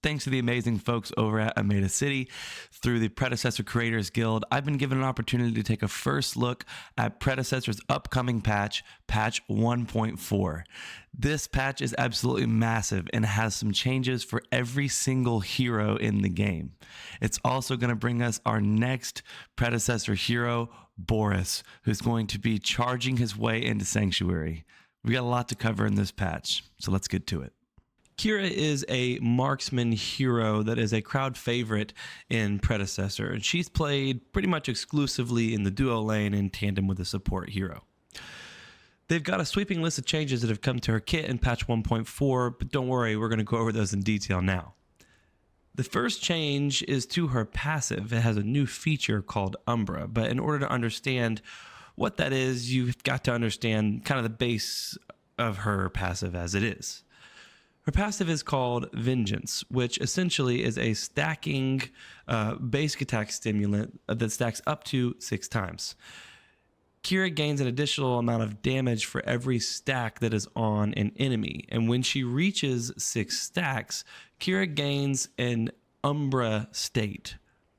Thanks to the amazing folks over at Ameda City through the Predecessor Creators Guild, I've been given an opportunity to take a first look at Predecessor's upcoming patch, patch 1.4. This patch is absolutely massive and has some changes for every single hero in the game. It's also going to bring us our next Predecessor hero, Boris, who's going to be charging his way into Sanctuary. We got a lot to cover in this patch, so let's get to it. Kira is a marksman hero that is a crowd favorite in Predecessor, and she's played pretty much exclusively in the duo lane in tandem with a support hero. They've got a sweeping list of changes that have come to her kit in patch 1.4, but don't worry, we're going to go over those in detail now. The first change is to her passive. It has a new feature called Umbra, but in order to understand what that is, you've got to understand kind of the base of her passive as it is. Her passive is called Vengeance, which essentially is a stacking basic attack stimulant that stacks up to 6 times. Kira gains an additional amount of damage for every stack that is on an enemy, and when she reaches 6 stacks, Kira gains an Umbra state.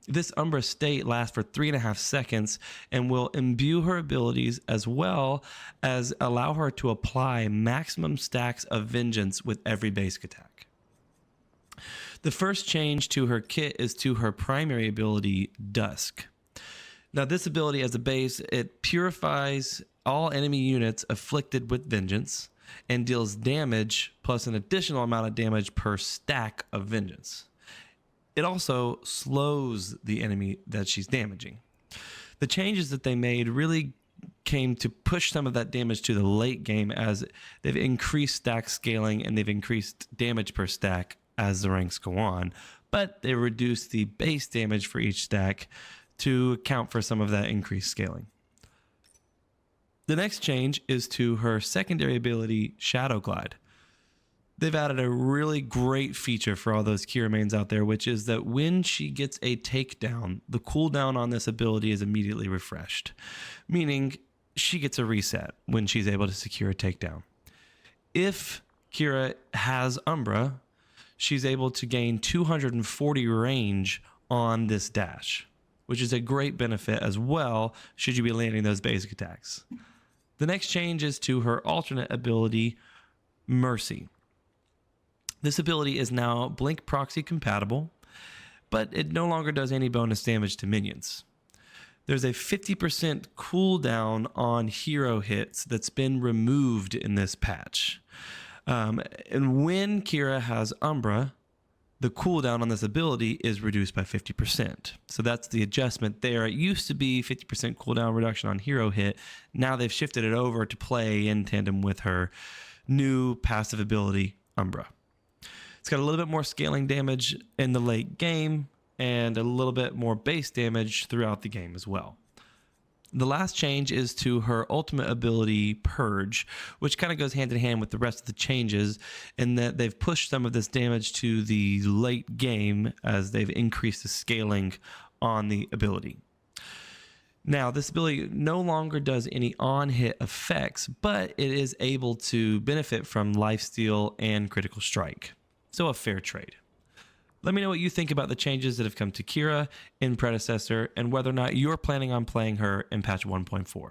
This Umbra state lasts for 3.5 seconds and will imbue her abilities as well as allow her to apply maximum stacks of Vengeance with every basic attack. The first change to her kit is to her primary ability, Dusk. Now this ability as a base, it purifies all enemy units afflicted with Vengeance and deals damage plus an additional amount of damage per stack of Vengeance. It also slows the enemy that she's damaging. The changes that they made really came to push some of that damage to the late game as they've increased stack scaling and they've increased damage per stack as the ranks go on, but they reduced the base damage for each stack to account for some of that increased scaling. The next change is to her secondary ability, Shadow Glide. They've added a really great feature for all those Kira mains out there, which is that when she gets a takedown, the cooldown on this ability is immediately refreshed, meaning she gets a reset when she's able to secure a takedown. If Kira has Umbra, she's able to gain 240 range on this dash, which is a great benefit as well should you be landing those basic attacks. The next change is to her alternate ability, Mercy. This ability is now Blink Proxy compatible, but it no longer does any bonus damage to minions. There's a 50% cooldown on hero hits that's been removed in this patch. And when Kira has Umbra, the cooldown on this ability is reduced by 50%. So that's the adjustment there. It used to be 50% cooldown reduction on hero hit. Now they've shifted it over to play in tandem with her new passive ability, Umbra. It's got a little bit more scaling damage in the late game and a little bit more base damage throughout the game as well. The last change is to her ultimate ability, Purge, which kind of goes hand in hand with the rest of the changes in that they've pushed some of this damage to the late game as they've increased the scaling on the ability. Now, this ability no longer does any on-hit effects, but it is able to benefit from lifesteal and critical strike. So a fair trade. Let me know what you think about the changes that have come to Kira in Predecessor and whether or not you're planning on playing her in patch 1.4.